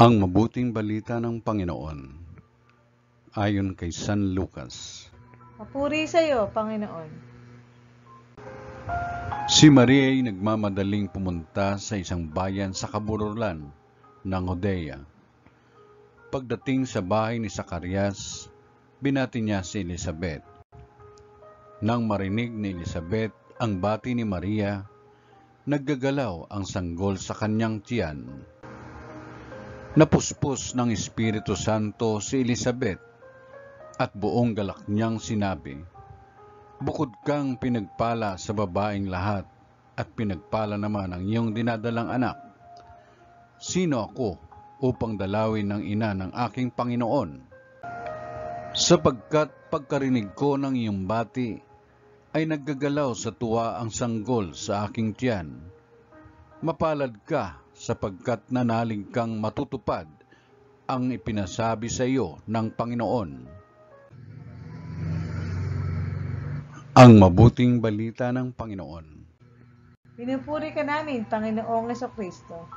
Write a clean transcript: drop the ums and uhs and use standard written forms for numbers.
Ang mabuting balita ng Panginoon ayon kay San Lucas. Papuri sa iyo, Panginoon. Si Maria ay nagmamadaling pumunta sa isang bayan sa kabuluran ng Judea. Pagdating sa bahay ni Zacarias, binati niya si Elizabeth. Nang marinig ni Elizabeth ang bati ni Maria, naggagalaw ang sanggol sa kanyang tiyan. Napuspos ng Espiritu Santo si Elizabeth at buong galak niyang sinabi, "Bukod kang pinagpala sa babaeng lahat at pinagpala naman ang iyong dinadalang anak. Sino ako upang dalawin ng ina ng aking Panginoon? Sapagkat pagkarinig ko ng iyong bati, ay naggagalaw sa tuwa ang sanggol sa aking tiyan. Mapalad ka sapagkat nanalig kang matutupad ang ipinasabi sa iyo ng Panginoon." Ang mabuting balita ng Panginoon. Pinupuri ka namin, Panginoong Jesucristo.